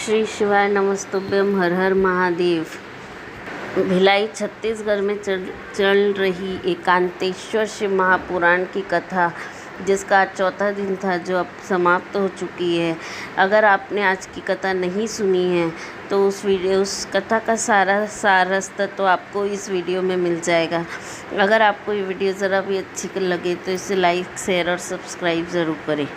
श्री शिवाय नमस्तुभ्यम। हर हर महादेव। भिलाई छत्तीसगढ़ में चल रही एकांतेश्वर शिव महापुराण की कथा, जिसका आज चौथा दिन था, जो अब समाप्त हो चुकी है। अगर आपने आज की कथा नहीं सुनी है तो उस कथा का सारा सारस तो आपको इस वीडियो में मिल जाएगा। अगर आपको ये वीडियो ज़रा भी अच्छी लगे तो इसे लाइक, शेयर और सब्सक्राइब ज़रूर करें।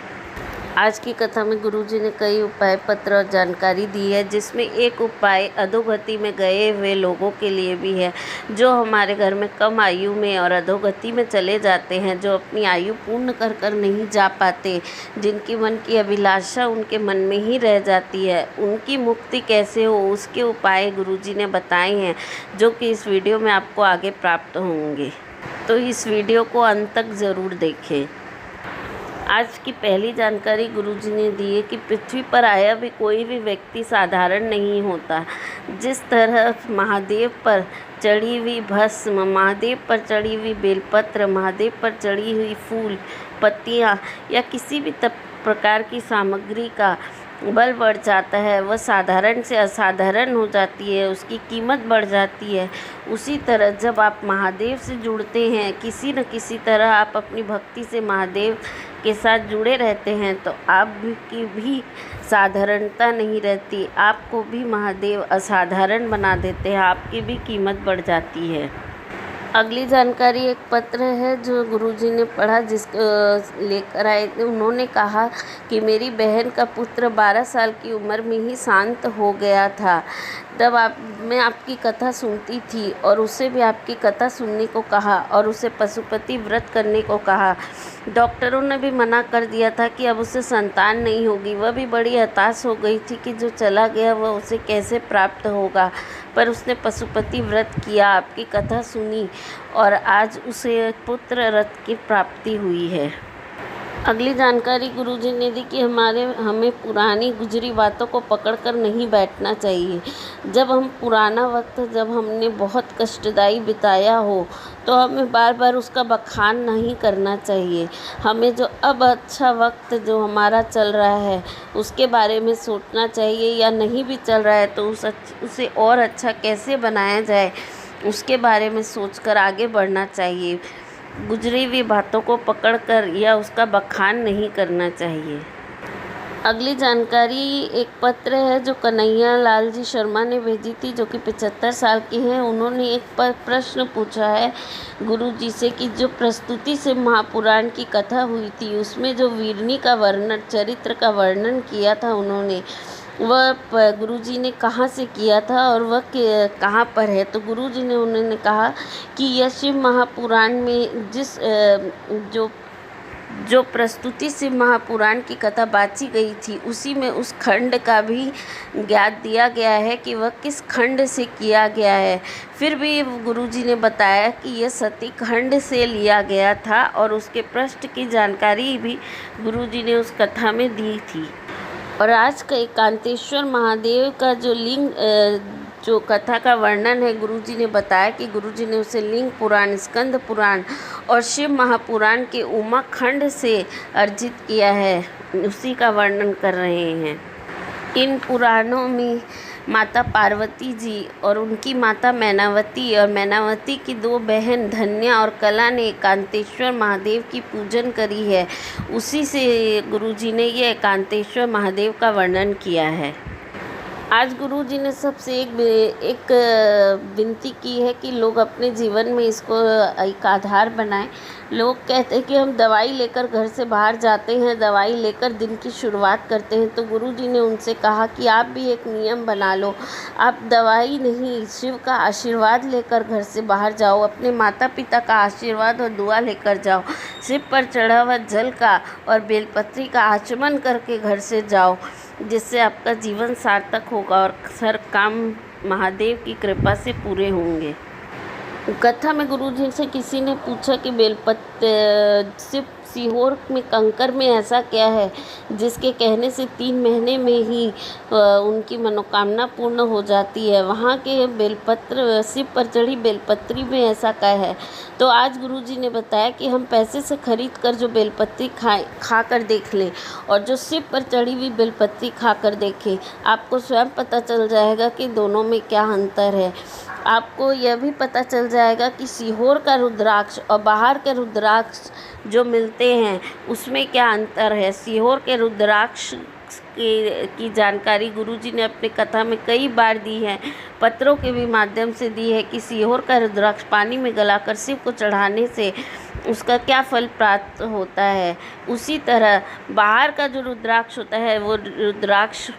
आज की कथा में गुरुजी ने कई उपाय पत्र और जानकारी दी है, जिसमें एक उपाय अधोगति में गए हुए लोगों के लिए भी है, जो हमारे घर में कम आयु में और अधोगति में चले जाते हैं, जो अपनी आयु पूर्ण कर नहीं जा पाते, जिनकी मन की अभिलाषा उनके मन में ही रह जाती है। उनकी मुक्ति कैसे हो, उसके उपाय गुरुजी ने बताए हैं, जो कि इस वीडियो में आपको आगे प्राप्त होंगे। तो इस वीडियो को अंत तक ज़रूर देखें। आज की पहली जानकारी गुरुजी ने दी है कि पृथ्वी पर आया भी कोई भी व्यक्ति साधारण नहीं होता। जिस तरह महादेव पर चढ़ी हुई भस्म, महादेव पर चढ़ी हुई बेलपत्र, महादेव पर चढ़ी हुई फूल पत्तियाँ या किसी भी प्रकार की सामग्री का बल बढ़ जाता है, वह साधारण से असाधारण हो जाती है, उसकी कीमत बढ़ जाती है। उसी तरह जब आप महादेव से जुड़ते हैं, किसी न किसी तरह आप अपनी भक्ति से महादेव के साथ जुड़े रहते हैं, तो आपकी भी साधारणता नहीं रहती, आपको भी महादेव असाधारण बना देते हैं, आपकी भी कीमत बढ़ जाती है। अगली जानकारी एक पत्र है जो गुरुजी ने पढ़ा, लेकर आए थे। उन्होंने कहा कि मेरी बहन का पुत्र 12 साल की उम्र में ही शांत हो गया था। तब मैं आपकी कथा सुनती थी और उसे भी आपकी कथा सुनने को कहा और उसे पशुपति व्रत करने को कहा। डॉक्टरों ने भी मना कर दिया था कि अब उसे संतान नहीं होगी। वह भी बड़ी हताश हो गई थी कि जो चला गया वह उसे कैसे प्राप्त होगा, पर उसने पशुपति व्रत किया, आपकी कथा सुनी और आज उसे पुत्र रथ की प्राप्ति हुई है। अगली जानकारी गुरुजी ने दी कि हमें पुरानी गुजरी बातों को पकड़कर नहीं बैठना चाहिए। जब हमने बहुत कष्टदायी बिताया हो तो हमें बार बार उसका बखान नहीं करना चाहिए। हमें जो अब अच्छा वक्त जो हमारा चल रहा है उसके बारे में सोचना चाहिए, या नहीं भी चल रहा है तो उसे और अच्छा कैसे बनाया जाए उसके बारे में सोचकर आगे बढ़ना चाहिए। गुजरी हुई बातों को पकड़कर या उसका बखान नहीं करना चाहिए। अगली जानकारी एक पत्र है जो कन्हैया लाल जी शर्मा ने भेजी थी, जो कि 75 साल की हैं। उन्होंने एक प्रश्न पूछा है गुरुजी से कि जो प्रस्तुति से महापुराण की कथा हुई थी उसमें जो वीरनी का वर्णन, चरित्र का वर्णन किया था उन्होंने, वह गुरुजी ने कहाँ से किया था और वह कहाँ पर है। तो गुरुजी ने उन्होंने कहा कि यह शिव महापुराण में जो प्रस्तुति शिव महापुराण की कथा बाची गई थी, उसी में उस खंड का भी ज्ञात दिया गया है कि वह किस खंड से किया गया है। फिर भी गुरुजी ने बताया कि यह सती खंड से लिया गया था और उसके पृष्ठ की जानकारी भी गुरुजी ने उस कथा में दी थी। और आज का एकांतेश्वर महादेव का जो कथा का वर्णन है, गुरुजी ने बताया कि गुरुजी ने उसे लिंग पुराण, स्कंद पुराण और शिव महापुराण के उमा खंड से अर्जित किया है, उसी का वर्णन कर रहे हैं। इन पुराणों में माता पार्वती जी और उनकी माता मैनावती और मैनावती की 2 बहन धन्या और कला ने एकांतेश्वर महादेव की पूजन करी है। उसी से गुरुजी ने ये एकांतेश्वर महादेव का वर्णन किया है। आज गुरुजी ने सबसे एक विनती की है कि लोग अपने जीवन में इसको एक आधार बनाएं। लोग कहते हैं कि हम दवाई लेकर घर से बाहर जाते हैं, दवाई लेकर दिन की शुरुआत करते हैं, तो गुरुजी ने उनसे कहा कि आप भी एक नियम बना लो। आप दवाई नहीं, शिव का आशीर्वाद लेकर घर से बाहर जाओ, अपने माता पिता का आशीर्वाद और दुआ लेकर जाओ, शिव पर चढ़ा हुआ जल का और बेलपत्री का आचमन करके घर से जाओ, जिससे आपका जीवन सार्थक होगा और हर काम महादेव की कृपा से पूरे होंगे। कथा में गुरुजी से किसी ने पूछा कि बेलपत्र सीहोर में कंकर में ऐसा क्या है जिसके कहने से 3 महीने में ही उनकी मनोकामना पूर्ण हो जाती है। वहाँ के बेलपत्र, शिव पर चढ़ी बेलपत्री में ऐसा क्या है। तो आज गुरुजी ने बताया कि हम पैसे से खरीद कर जो बेलपत्री खा कर देख लें और जो शिव पर चढ़ी हुई बेलपत्री खा कर देखें, आपको स्वयं पता चल जाएगा कि दोनों में क्या अंतर है। आपको यह भी पता चल जाएगा कि सीहोर का रुद्राक्ष और बाहर के रुद्राक्ष जो मिलते हैं उसमें क्या अंतर है। सीहोर के रुद्राक्ष की जानकारी गुरुजी ने अपने कथा में कई बार दी है, पत्रों के भी माध्यम से दी है कि सीहोर का रुद्राक्ष पानी में गलाकर शिव को चढ़ाने से उसका क्या फल प्राप्त होता है। उसी तरह बाहर का जो रुद्राक्ष होता है वो रुद्राक्ष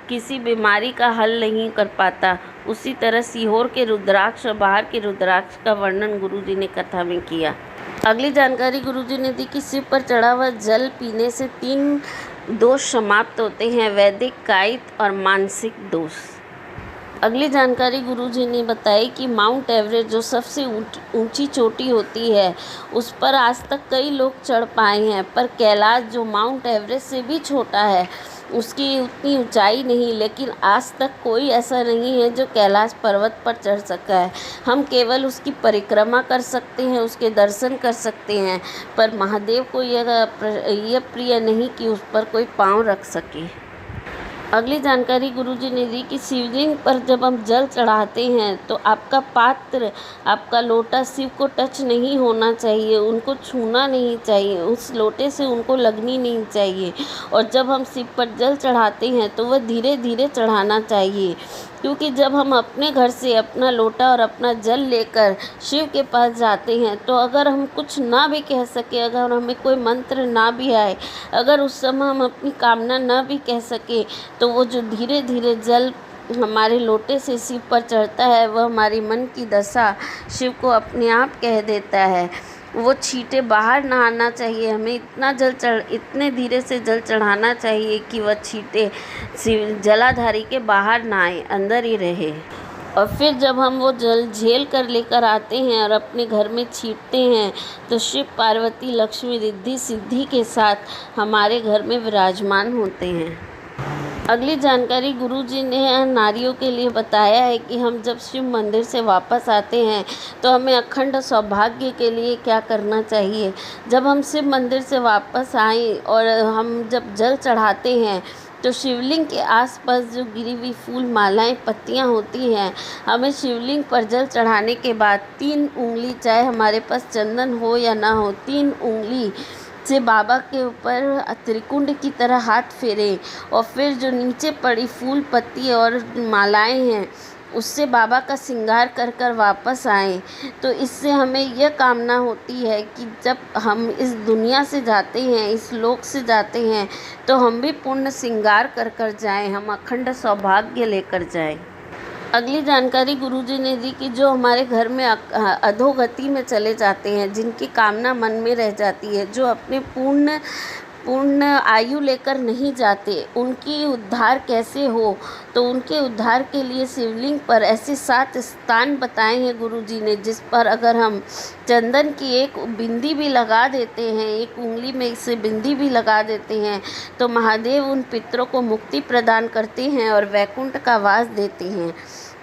किसी बीमारी का हल नहीं कर पाता। उसी तरह सीहोर के रुद्राक्ष और बाहर के रुद्राक्ष का वर्णन गुरुजी ने कथा में किया। अगली जानकारी गुरुजी ने दी कि शिव पर चढ़ा हुआ जल पीने से 3 दोष समाप्त होते हैं, वैदिक, कायिक और मानसिक दोष। अगली जानकारी गुरुजी ने बताई कि माउंट एवरेस्ट जो सबसे ऊंची चोटी होती है उस पर आज तक कई लोग चढ़ पाए हैं, पर कैलाश जो माउंट एवरेस्ट से भी छोटा है उसकी उतनी ऊंचाई नहीं, लेकिन आज तक कोई ऐसा नहीं है जो कैलाश पर्वत पर चढ़ सका है। हम केवल उसकी परिक्रमा कर सकते हैं, उसके दर्शन कर सकते हैं, पर महादेव को यह प्रिय नहीं कि उस पर कोई पाँव रख सके। अगली जानकारी गुरुजी ने दी कि शिवलिंग पर जब हम जल चढ़ाते हैं तो आपका पात्र, आपका लोटा शिव को टच नहीं होना चाहिए, उनको छूना नहीं चाहिए, उस लोटे से उनको लगनी नहीं चाहिए। और जब हम शिव पर जल चढ़ाते हैं तो वह धीरे धीरे चढ़ाना चाहिए, क्योंकि जब हम अपने घर से अपना लोटा और अपना जल लेकर शिव के पास जाते हैं तो अगर हम कुछ ना भी कह सके, अगर हमें कोई मंत्र ना भी आए, अगर उस समय हम अपनी कामना ना भी कह सके, तो वो जो धीरे धीरे जल हमारे लोटे से शिव पर चढ़ता है वह हमारी मन की दशा शिव को अपने आप कह देता है। वो छींटे बाहर ना आना चाहिए, हमें इतने धीरे से जल चढ़ाना चाहिए कि वह छींटे जलाधारी के बाहर ना आए, अंदर ही रहे। और फिर जब हम वो जल झेल कर लेकर आते हैं और अपने घर में छींटते हैं तो शिव, पार्वती, लक्ष्मी, रिद्धि सिद्धि के साथ हमारे घर में विराजमान होते हैं। अगली जानकारी गुरुजी ने नारियों के लिए बताया है कि हम जब शिव मंदिर से वापस आते हैं तो हमें अखंड सौभाग्य के लिए क्या करना चाहिए। जब हम शिव मंदिर से वापस आएँ और हम जब जल चढ़ाते हैं तो शिवलिंग के आसपास जो गिरी हुई फूल, मालाएं, पत्तियां होती हैं, हमें शिवलिंग पर जल चढ़ाने के बाद 3 उंगली, चाहे हमारे पास चंदन हो या ना हो, 3 उंगली से बाबा के ऊपर त्रिकुंड की तरह हाथ फेरें और फिर जो नीचे पड़ी फूल, पत्ती और मालाएं हैं उससे बाबा का श्रृंगार कर कर वापस आएँ। तो इससे हमें यह कामना होती है कि जब हम इस दुनिया से जाते हैं, इस लोक से जाते हैं, तो हम भी पूर्ण श्रृंगार कर कर जाएँ, हम अखंड सौभाग्य लेकर जाएँ। अगली जानकारी गुरुजी ने दी कि जो हमारे घर में अधोगति में चले जाते हैं, जिनकी कामना मन में रह जाती है, जो अपने पूर्ण आयु लेकर नहीं जाते, उनकी उद्धार कैसे हो। तो उनके उद्धार के लिए शिवलिंग पर ऐसे 7 स्थान बताए हैं गुरुजी ने, जिस पर अगर हम चंदन की एक बिंदी भी लगा देते हैं, एक उंगली में से बिंदी भी लगा देते हैं, तो महादेव उन पितरों को मुक्ति प्रदान करते हैं और वैकुंठ का वास देते हैं।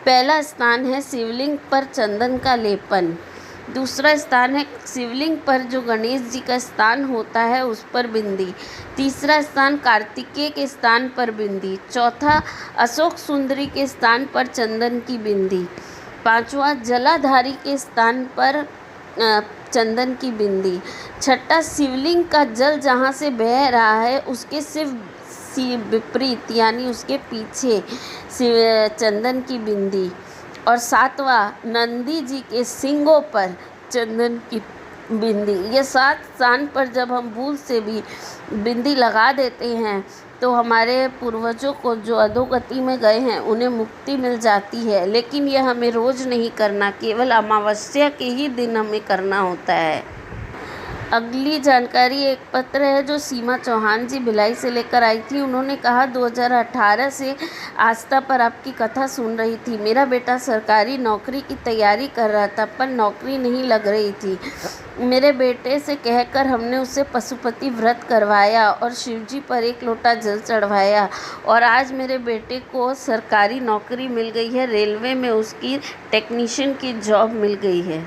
पहला स्थान है शिवलिंग पर चंदन का लेपन। दूसरा स्थान है शिवलिंग पर जो गणेश जी का स्थान होता है उस पर बिंदी। तीसरा स्थान कार्तिकेय के स्थान पर बिंदी। चौथा अशोक सुंदरी के स्थान पर चंदन की बिंदी। पांचवा जलाधारी के स्थान पर चंदन की बिंदी। छठा शिवलिंग का जल जहाँ से बह रहा है उसके विपरीत यानी उसके पीछे चंदन की बिंदी। और सातवां नंदी जी के सींगों पर चंदन की बिंदी। ये 7 स्थान पर जब हम भूल से भी बिंदी लगा देते हैं तो हमारे पूर्वजों को जो अधोगति में गए हैं उन्हें मुक्ति मिल जाती है। लेकिन यह हमें रोज़ नहीं करना, केवल अमावस्या के ही दिन हमें करना होता है। अगली जानकारी एक पत्र है जो सीमा चौहान जी भिलाई से लेकर आई थी। उन्होंने कहा 2018 से आस्था पर आपकी कथा सुन रही थी। मेरा बेटा सरकारी नौकरी की तैयारी कर रहा था पर नौकरी नहीं लग रही थी। मेरे बेटे से कहकर हमने उसे पशुपति व्रत करवाया और शिवजी पर 1 लोटा जल चढ़वाया और आज मेरे बेटे को सरकारी नौकरी मिल गई है। रेलवे में उसकी टेक्नीशियन की जॉब मिल गई है।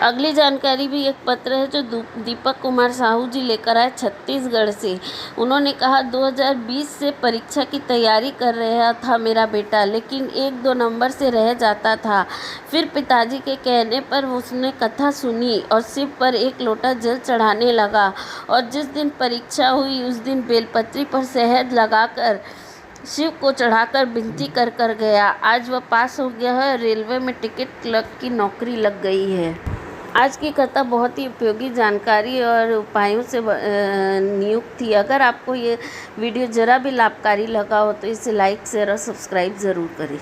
अगली जानकारी भी एक पत्र है जो दीपक कुमार साहू जी लेकर आए छत्तीसगढ़ से। उन्होंने कहा 2020 से परीक्षा की तैयारी कर रहा था मेरा बेटा, लेकिन 1-2 नंबर से रह जाता था। फिर पिताजी के कहने पर उसने कथा सुनी और शिव पर 1 लोटा जल चढ़ाने लगा और जिस दिन परीक्षा हुई उस दिन बेलपत्री पर शहद लगाकर शिव को चढ़ाकर विनती कर कर गया। आज वह पास हो गया है। रेलवे में टिकट क्लर्क की नौकरी लग गई है। आज की कथा बहुत ही उपयोगी जानकारी और उपायों से नियुक्त थी। अगर आपको ये वीडियो ज़रा भी लाभकारी लगा हो तो इसे लाइक, शेयर और सब्सक्राइब ज़रूर करें।